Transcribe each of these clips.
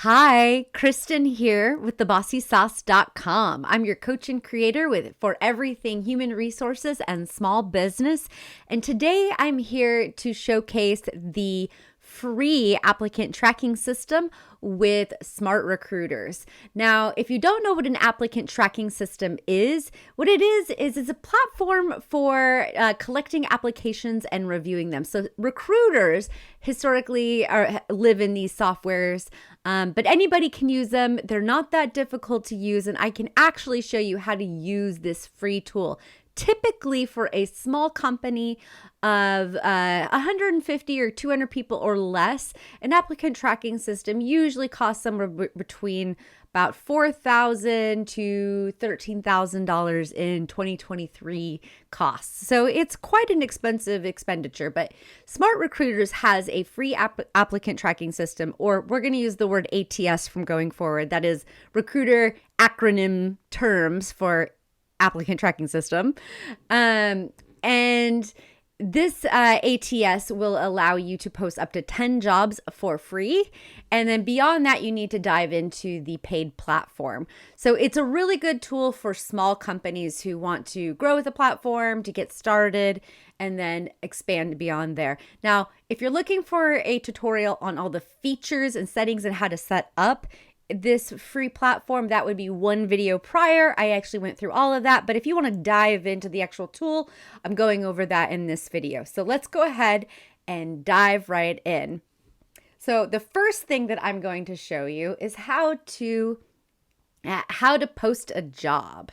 Hi, Kristen here with thebossysauce.com. I'm your coach and creator for everything human resources and small business. And today I'm here to showcase the free applicant tracking system with SmartRecruiters. Now, if you don't know what an applicant tracking system is, what it is it's a platform for collecting applications and reviewing them. So recruiters historically live in these softwares, but anybody can use them. They're not that difficult to use, and I can actually show you how to use this free tool. Typically for a small company of 150 or 200 people or less, an applicant tracking system usually costs somewhere between about $4,000 to $13,000 in 2023 costs. So it's quite an expensive expenditure, but SmartRecruiters has a free applicant tracking system, or we're going to use the word ATS from going forward. That is recruiter acronym terms for applicant tracking system. And this ATS will allow you to post up to 10 jobs for free. And then beyond that, you need to dive into the paid platform. So it's a really good tool for small companies who want to grow with a platform, to get started, and then expand beyond there. Now, if you're looking for a tutorial on all the features and settings and how to set up this free platform, that would be one video prior. I actually went through all of that, but if you want to dive into the actual tool, I'm going over that in this video. So let's go ahead and dive right in. So the first thing that I'm going to show you is how to post a job.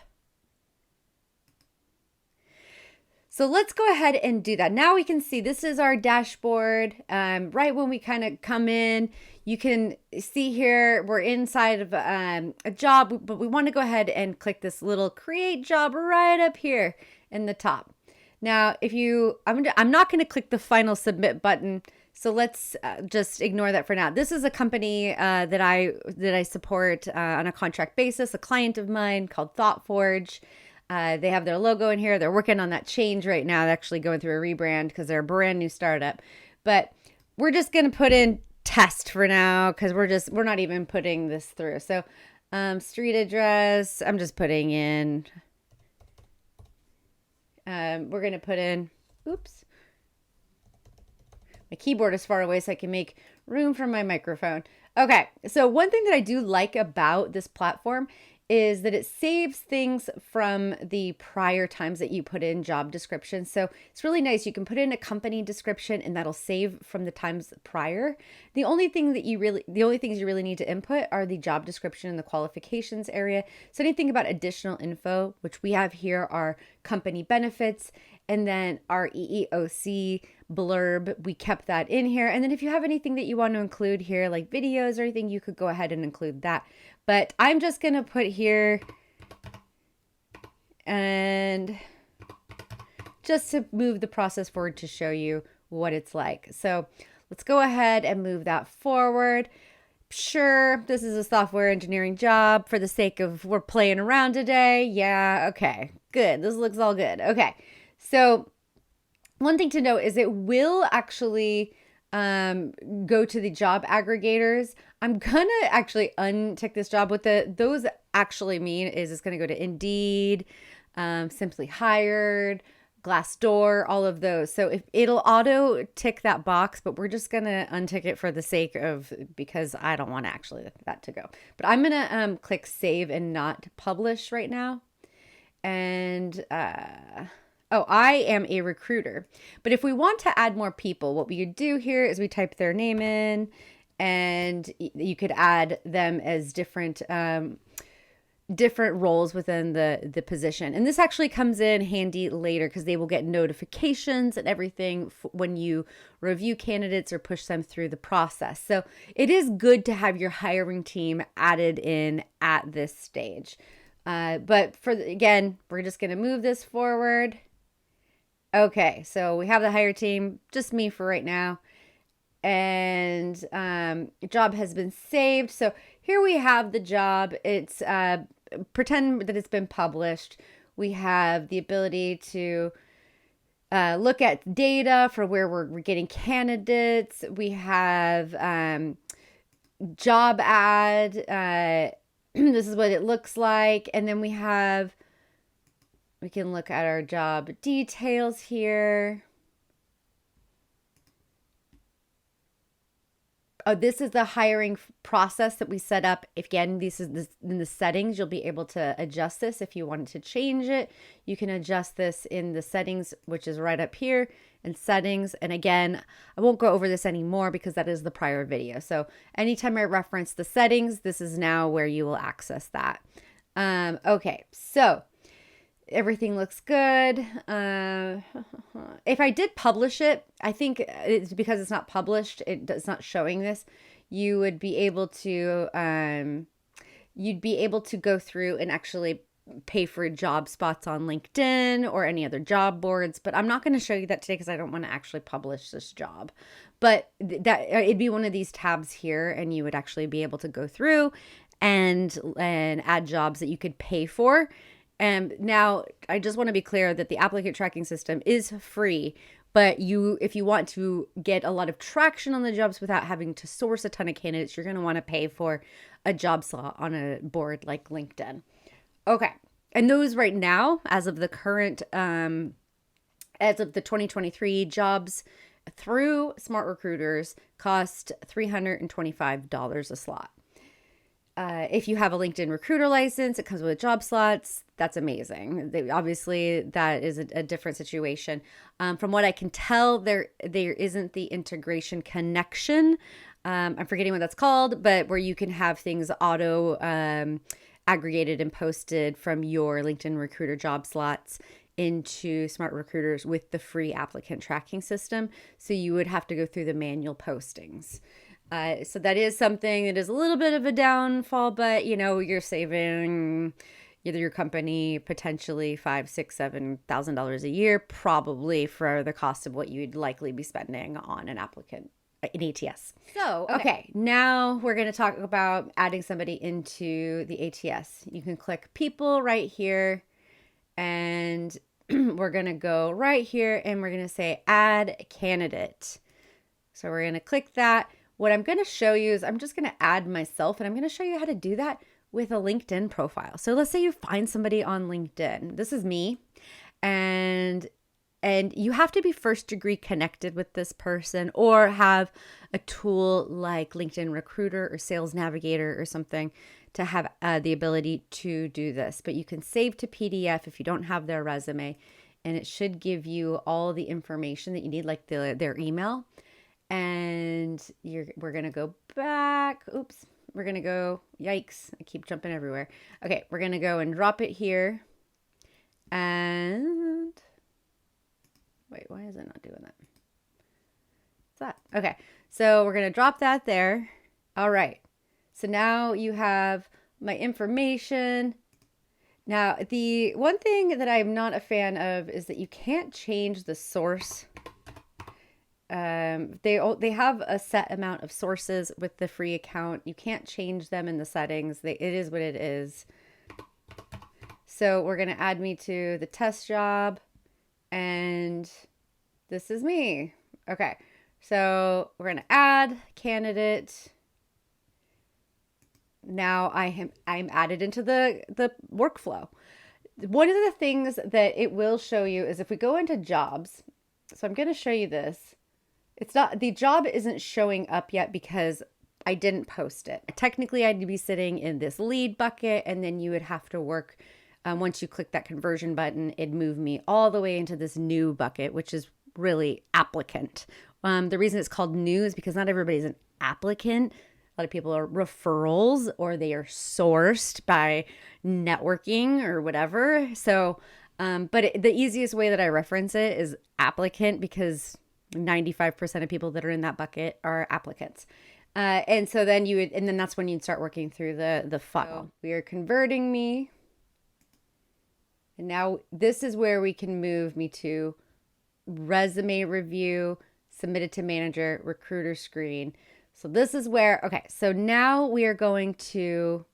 So let's go ahead and do that. Now we can see this is our dashboard. Right when we kind of come in, you can see here we're inside of a job, but we want to go ahead and click this little create job right up here in the top. Now, I'm not going to click the final submit button. So let's just ignore that for now. This is a company that I support on a contract basis, a client of mine called ThoughtForge. They have their logo in here. They're working on that change right now. They're actually going through a rebrand because they're a brand new startup. But we're just going to put in test for now because we're not even putting this through. So street address, I'm just putting in, we're going to put in, oops. My keyboard is far away so I can make room for my microphone. Okay, so one thing that I do like about this platform is that it saves things from the prior times that you put in job descriptions. So it's really nice. You can put in a company description and that'll save from the times prior. The only things you really need to input are the job description and the qualifications area. So anything about additional info, which we have here are company benefits, and then our EEOC blurb, we kept that in here. And then if you have anything that you want to include here, like videos or anything, you could go ahead and include that. But I'm just going to put here, and just to move the process forward to show you what it's like. So let's go ahead and move that forward. Sure, this is a software engineering job for the sake of we're playing around today. Yeah, okay, good. This looks all good. Okay, so one thing to note is it will actually go to the job aggregators. I'm gonna actually untick this job. What those actually mean is it's gonna go to Indeed, Simply Hired, Glassdoor, all of those. So if it'll auto tick that box, but we're just gonna untick it for the sake of, because I don't want actually that to go. But I'm gonna click save and not publish right now. And I am a recruiter. But if we want to add more people, what we would do here is we type their name in, and you could add them as different roles within the position. And this actually comes in handy later because they will get notifications and everything when you review candidates or push them through the process. So it is good to have your hiring team added in at this stage. But again, we're just going to move this forward. Okay, so we have the hire team, just me for right now. And job has been saved. So here we have the job. It's pretend that it's been published. We have the ability to look at data for where we're getting candidates. We have job ad. This is what it looks like. And then we can look at our job details here. Oh, this is the hiring process that we set up. Again, this in the settings. You'll be able to adjust this if you wanted to change it. You can adjust this in the settings, which is right up here in settings. And again, I won't go over this anymore because that is the prior video. So anytime I reference the settings, this is now where you will access that. Okay, so everything looks good. If I did publish it, I think it's because it's not published, it's not showing this. You would be able to, you'd be able to go through and actually pay for job spots on LinkedIn or any other job boards. But I'm not going to show you that today because I don't want to actually publish this job. But that it'd be one of these tabs here, and you would actually be able to go through and add jobs that you could pay for. And now I just want to be clear that the applicant tracking system is free, but if you want to get a lot of traction on the jobs without having to source a ton of candidates, you're going to want to pay for a job slot on a board like LinkedIn. Okay. And those right now, as of the current, as of the 2023 jobs through SmartRecruiters, cost $325 a slot. If you have a LinkedIn recruiter license, it comes with job slots. That's amazing. Obviously, that is a different situation. From what I can tell, there isn't the integration connection. I'm forgetting what that's called, but where you can have things auto aggregated and posted from your LinkedIn recruiter job slots into SmartRecruiters with the free applicant tracking system. So you would have to go through the manual postings. So that is something that is a little bit of a downfall, but you're saving either your company potentially $5,000, $6,000, $7,000 a year, probably for the cost of what you'd likely be spending on an applicant in ATS. So, okay, now we're going to talk about adding somebody into the ATS. You can click people right here, and we're going to go right here and we're going to say add candidate. So we're going to click that. What I'm going to show you is I'm just going to add myself, and I'm going to show you how to do that with a LinkedIn profile. So let's say you find somebody on LinkedIn. This is me, and you have to be first degree connected with this person or have a tool like LinkedIn Recruiter or Sales Navigator or something to have the ability to do this. But you can save to PDF if you don't have their resume, and it should give you all the information that you need, like their email. And we're going to go back. Oops. We're going to go. Yikes. I keep jumping everywhere. Okay. We're going to go and drop it here. And wait, why is it not doing that? What's that? Okay. So we're going to drop that there. All right. So now you have my information. Now, the one thing that I'm not a fan of is that you can't change the source. They have a set amount of sources with the free account. You can't change them in the settings. It is what it is. So we're going to add me to the test job, and this is me. Okay. So we're going to add candidate. Now I'm added into the workflow. One of the things that it will show you is if we go into jobs. So I'm going to show you this. The job isn't showing up yet because I didn't post it. Technically, I'd be sitting in this lead bucket, and then you would have to work. Once you click that conversion button, it'd move me all the way into this new bucket, which is really applicant. The reason it's called new is because not everybody's an applicant. A lot of people are referrals, or they are sourced by networking or whatever. So, the easiest way that I reference it is applicant, because 95% of people that are in that bucket are applicants. And so then then that's when you'd start working through the funnel. We are converting me. And now this is where we can move me to resume review, submitted to manager, recruiter screen. So this is where, okay, so now we are going to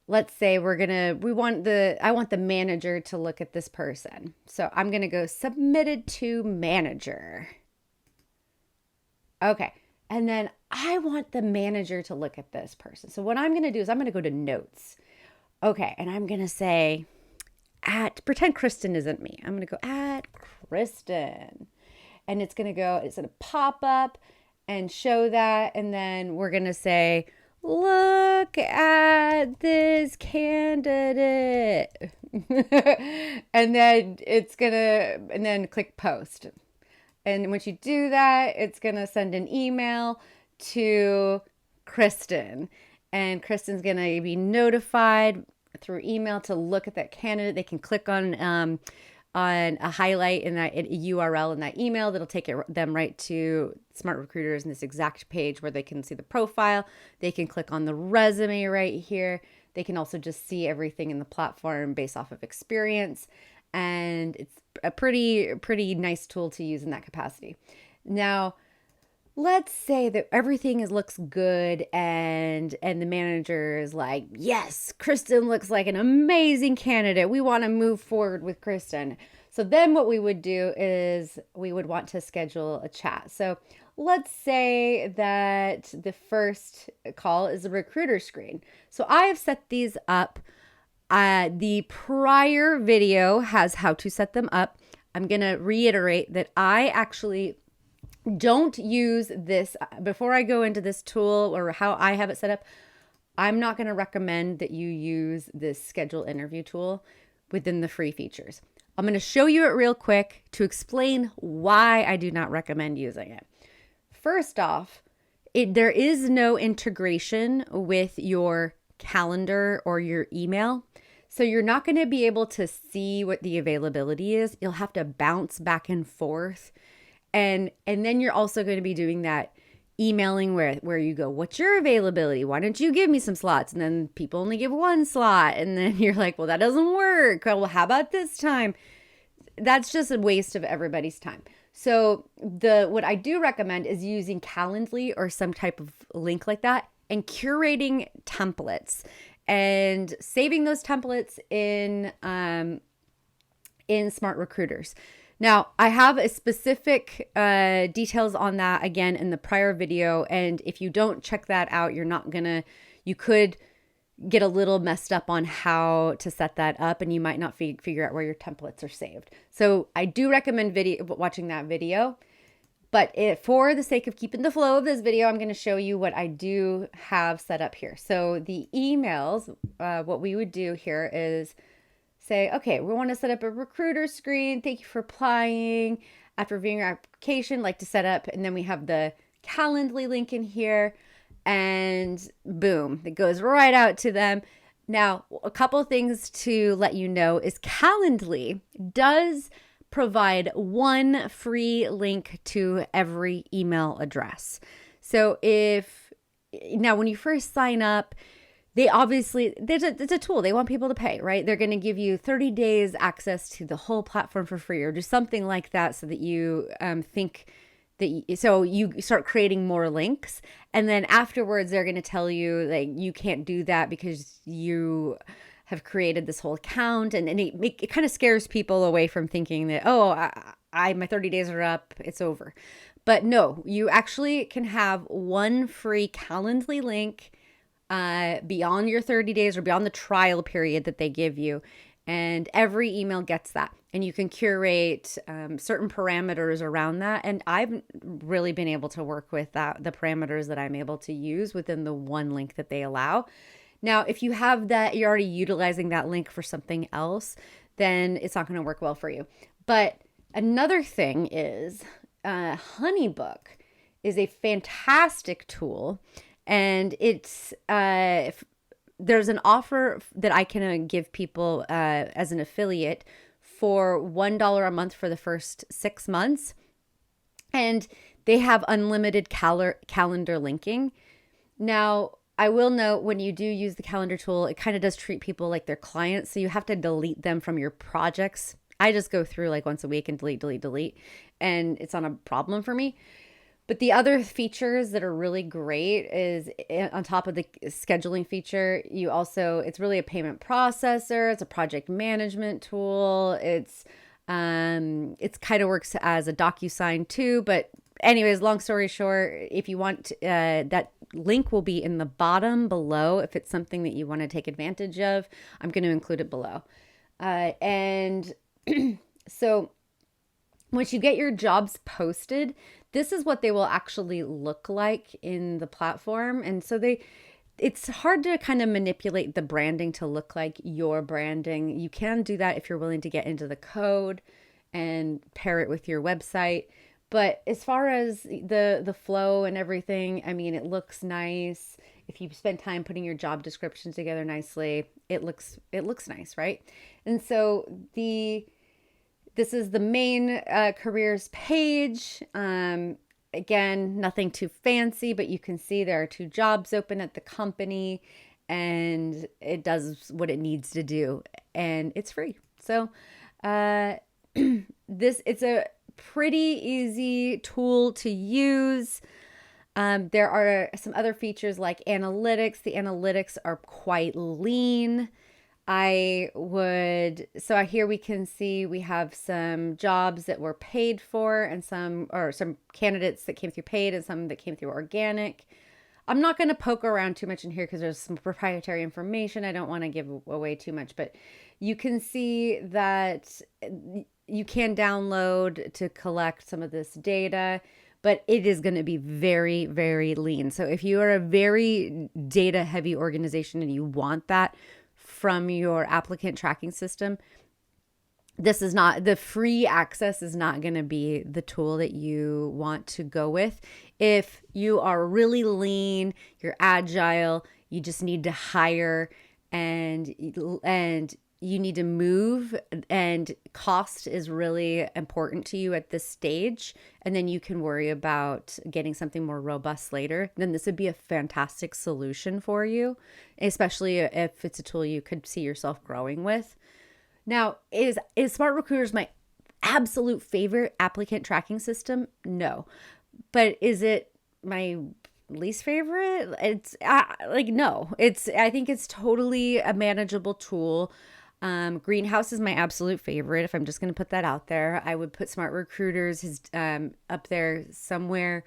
let's say I want the manager to look at this person. So I'm going to go submitted to manager. Okay. And then I want the manager to look at this person. So what I'm going to do is I'm going to go to notes. Okay. And I'm going to say pretend Kristen isn't me. I'm going to go at Kristen. And it's going to pop up and show that. And then we're going to say, look at this candidate. And then click post. And once you do that, it's going to send an email to Kristen. And Kristen's going to be notified through email to look at that candidate. They can click on a highlight in that URL in that email that'll take them right to SmartRecruiters in this exact page where they can see the profile. They can click on the resume right here. They can also just see everything in the platform based off of experience. And it's a pretty nice tool to use in that capacity. Now, let's say that everything looks good and the manager is like, yes, Kristen looks like an amazing candidate. We want to move forward with Kristen. So then what we would do is we would want to schedule a chat. So let's say that the first call is a recruiter screen. So I have set these up. The prior video has how to set them up. I'm going to reiterate that I actually don't use this. Before I go into this tool or how I have it set up, I'm not going to recommend that you use this schedule interview tool within the free features. I'm going to show you it real quick to explain why I do not recommend using it. First off, there is no integration with your calendar or your email. So you're not going to be able to see what the availability is. You'll have to bounce back and forth. And then you're also going to be doing that emailing where you go, what's your availability? Why don't you give me some slots? And then people only give one slot. And then you're like, well, that doesn't work. Well, how about this time? That's just a waste of everybody's time. So what I do recommend is using Calendly or some type of link like that and curating templates and saving those templates in SmartRecruiters. Now, I have a specific details on that again in the prior video, and if you don't check that out, you could get a little messed up on how to set that up, and you might not figure out where your templates are saved. So I do recommend watching that video. But for the sake of keeping the flow of this video, I'm going to show you what I do have set up here. So the emails, what we would do here is say, okay, we want to set up a recruiter screen. Thank you for applying. After reviewing your application, like to set up. And then we have the Calendly link in here. And boom, it goes right out to them. Now, a couple of things to let you know is Calendly does provide one free link to every email address. So when you first sign up, it's a tool. They want people to pay, right? They're going to give you 30 days access to the whole platform for free or just something like that so that you so you start creating more links. And then afterwards, they're going to tell you like you can't do that because you have created this whole account, and it kind of scares people away from thinking that, my 30 days are up, it's over. But no, you actually can have one free Calendly link beyond your 30 days or beyond the trial period that they give you. And every email gets that. And you can curate certain parameters around that. And I've really been able to work with the parameters that I'm able to use within the one link that they allow. Now, if you have that, you're already utilizing that link for something else, then it's not going to work well for you. But another thing is HoneyBook is a fantastic tool, and it's there's an offer that I can give people as an affiliate for $1 a month for the first 6 months, and they have unlimited calendar linking. Now, I will note when you do use the calendar tool, it kind of does treat people like their clients. So you have to delete them from your projects. I just go through like once a week and delete. And it's not a problem for me. But the other features that are really great is on top of the scheduling feature, it's really a payment processor. It's a project management tool. It's kind of works as a Docusign too. But anyways, long story short, if you want, that link will be in the bottom below. If it's something that you want to take advantage of, I'm going to include it below. And so once you get your jobs posted, this is what they will actually look like in the platform. And so it's hard to kind of manipulate the branding to look like your branding. You can do that if you're willing to get into the code and pair it with your website. But as far as the flow and everything, I mean, it looks nice. If you spend time putting your job descriptions together nicely, it looks nice, right? And so this is the main careers page. Again, nothing too fancy, but you can see there are 2 jobs open at the company, and it does what it needs to do, and it's free. So it's a pretty easy tool to use. There are some other features like analytics. The analytics are quite lean. Here we can see we have some jobs that were paid for and some candidates that came through paid and some that came through organic. I'm not going to poke around too much in here because there's some proprietary information. I don't want to give away too much, but you can see that you can download to collect some of this data, but it is going to be very, very lean. So if you are a very data heavy organization and you want that from your applicant tracking system, the free access is not going to be the tool that you want to go with. If you are really lean, you're agile, you just need to hire and you need to move, and cost is really important to you at this stage, and then you can worry about getting something more robust later, then this would be a fantastic solution for you, especially if it's a tool you could see yourself growing with. Now, is SmartRecruiters my absolute favorite applicant tracking system? No. But is it my least favorite? It's no. I think it's totally a manageable tool. Greenhouse is my absolute favorite. If I'm just going to put that out there, I would put SmartRecruiters up there somewhere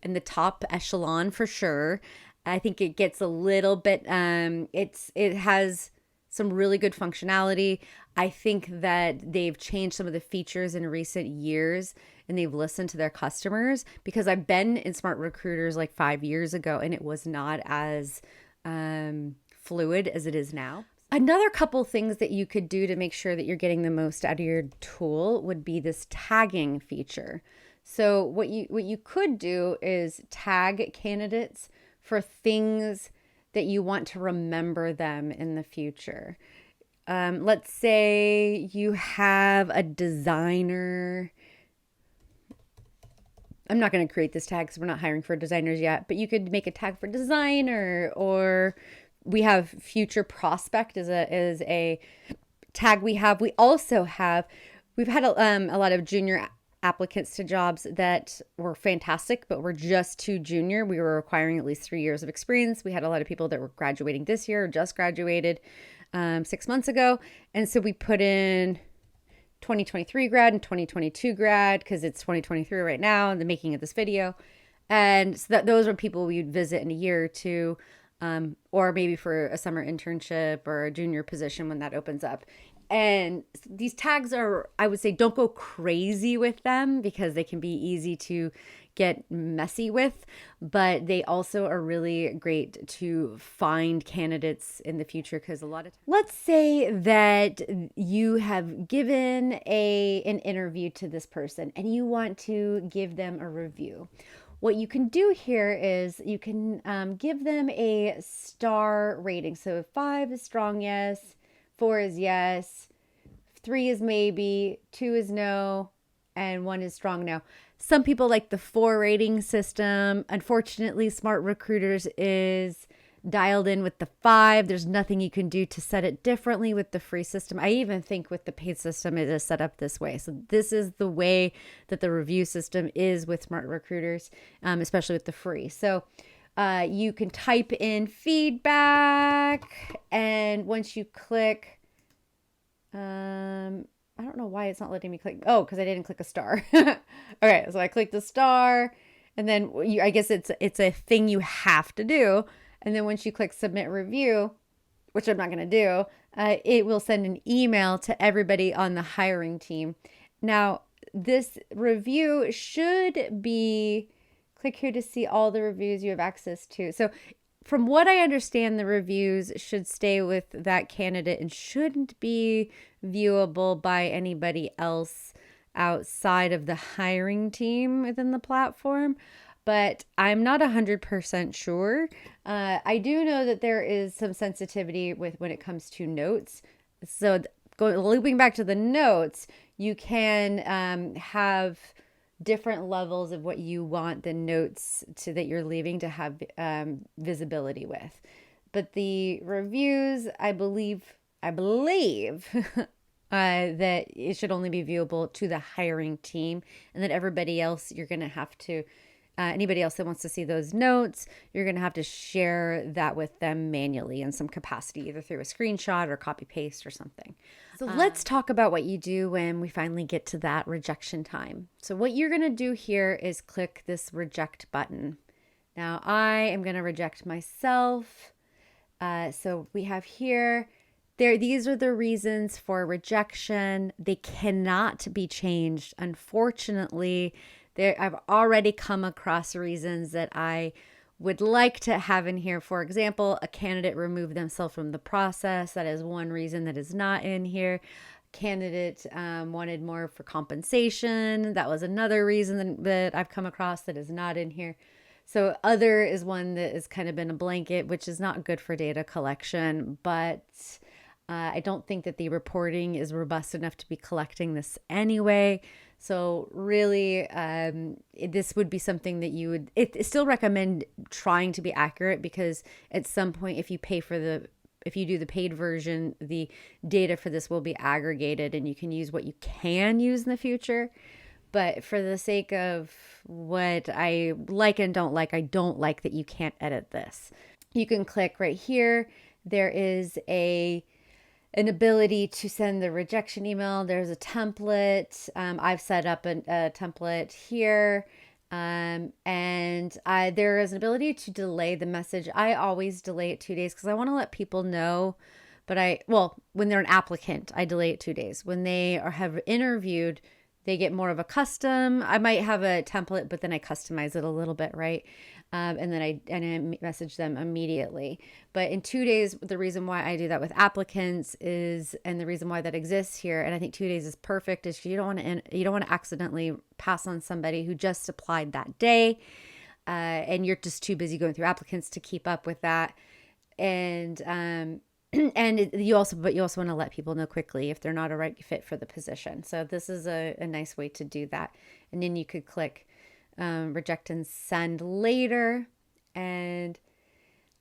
in the top echelon for sure. I think it gets a little bit, it has some really good functionality. I think that they've changed some of the features in recent years and they've listened to their customers, because I've been in SmartRecruiters like 5 years ago and it was not as fluid as it is now. Another couple things that you could do to make sure that you're getting the most out of your tool would be this tagging feature. So what you could do is tag candidates for things that you want to remember them in the future. Let's say you have a designer. I'm not going to create this tag because we're not hiring for designers yet, but you could make a tag for designer, or we have future prospect as a tag we have. We've had a lot of junior applicants to jobs that were fantastic, but were just too junior. We were requiring at least 3 years of experience. We had a lot of people that were graduating this year, or just graduated 6 months ago. And so we put in 2023 grad and 2022 grad because it's 2023 right now in the making of this video. And so those are people we would visit in a year or two, or maybe for a summer internship or a junior position when that opens up. And these tags are, I would say, don't go crazy with them because they can be easy to get messy with, but they also are really great to find candidates in the future. Because let's say that you have given an interview to this person and you want to give them a review. What you can do here is you can give them a star rating. So 5 is strong yes, 4 is yes, 3 is maybe, 2 is no, and 1 is strong no. Some people like the 4 rating system. Unfortunately, SmartRecruiters is dialed in with the 5. There's nothing you can do to set it differently with the free system. I even think with the paid system, it is set up this way. So this is the way that the review system is with SmartRecruiters, especially with the free. So you can type in feedback, and once you click, I don't know why it's not letting me click. Oh, because I didn't click a star. Okay, so I clicked the star, and then I guess it's a thing you have to do. And then once you click submit review, which I'm not going to do, it will send an email to everybody on the hiring team. Now, this review should be, click here to see all the reviews you have access to. So from what I understand, the reviews should stay with that candidate and shouldn't be viewable by anybody else outside of the hiring team within the platform. But I'm not 100% sure. I do know that there is some sensitivity with when it comes to notes. So looping back to the notes, you can have different levels of what you want the notes that you're leaving to have visibility with. But the reviews, I believe that it should only be viewable to the hiring team, and that everybody else, you're going to have to, anybody else that wants to see those notes, you're going to have to share that with them manually in some capacity, either through a screenshot or copy paste or something. So let's talk about what you do when we finally get to that rejection time. So what you're going to do here is click this reject button. Now I am going to reject myself. So we have here, these are the reasons for rejection. They cannot be changed. Unfortunately, I've already come across reasons that I would like to have in here. For example, a candidate removed themselves from the process. That is one reason that is not in here. Candidate wanted more for compensation. That was another reason that I've come across that is not in here. So other is one that has kind of been a blanket, which is not good for data collection, but I don't think that the reporting is robust enough to be collecting this anyway. So really, this would be something that you would still recommend trying to be accurate, because at some point, if you do the paid version, the data for this will be aggregated and you can use what you can use in the future. But for the sake of what I like and don't like, I don't like that you can't edit this. You can click right here. There is an ability to send the rejection email. There's a template. I've set up a template here. And there is an ability to delay the message. I always delay it 2 days because I want to let people know. But when they're an applicant, I delay it 2 days. When they have interviewed, they get more of a custom. I might have a template, but then I customize it a little bit, right? And then I message them immediately. But in 2 days, the reason why I do that with applicants and the reason why that exists here, and I think 2 days is perfect, is you don't want to accidentally pass on somebody who just applied that day, and you're just too busy going through applicants to keep up with that. And you also want to let people know quickly if they're not a right fit for the position. So this is a nice way to do that. And then you could click reject and send later, and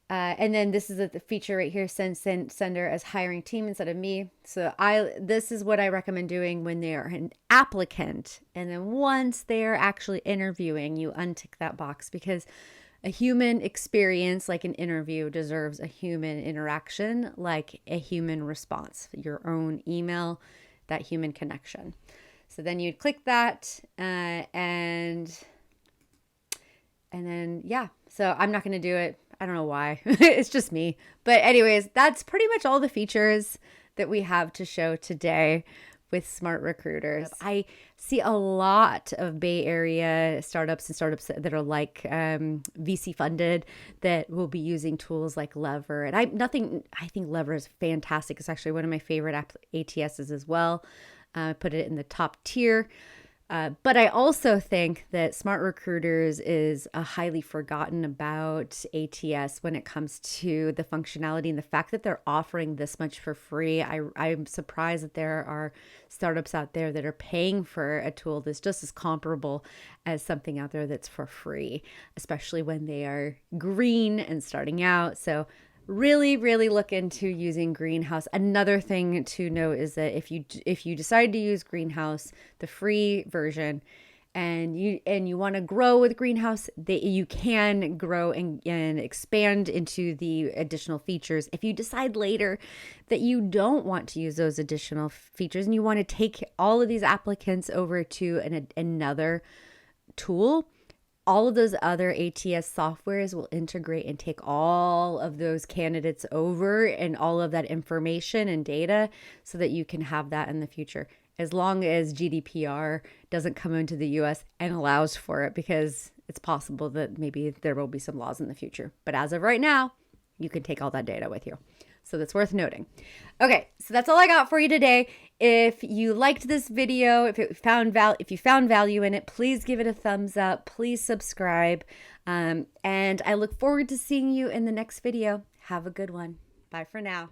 then this is the feature right here, send sender as hiring team instead of me. So this is what I recommend doing when they are an applicant, and then once they are actually interviewing, you untick that box, because a human experience like an interview deserves a human interaction, like a human response, your own email, that human connection. So then you'd click that, and then, yeah. So I'm not going to do it. I don't know why. It's just me. But anyways, that's pretty much all the features that we have to show today with SmartRecruiters. I see a lot of Bay Area startups that are like VC funded that will be using tools like Lever. And I think Lever is fantastic. It's actually one of my favorite ATSs as well. Put it in the top tier. But I also think that SmartRecruiters is a highly forgotten about ATS when it comes to the functionality and the fact that they're offering this much for free. I'm surprised that there are startups out there that are paying for a tool that's just as comparable as something out there that's for free, especially when they are green and starting out. So really, really look into using Greenhouse. Another thing to note is that if you decide to use Greenhouse, the free version, and you want to grow with Greenhouse, that you can grow and expand into the additional features. If you decide later that you don't want to use those additional features and you want to take all of these applicants over to another tool, all of those other ATS softwares will integrate and take all of those candidates over and all of that information and data so that you can have that in the future, as long as GDPR doesn't come into the US and allows for it, because it's possible that maybe there will be some laws in the future. But as of right now, you can take all that data with you. So that's worth noting. Okay, so that's all I got for you today. If you liked this video, if you found value in it, please give it a thumbs up. Please subscribe. And I look forward to seeing you in the next video. Have a good one. Bye for now.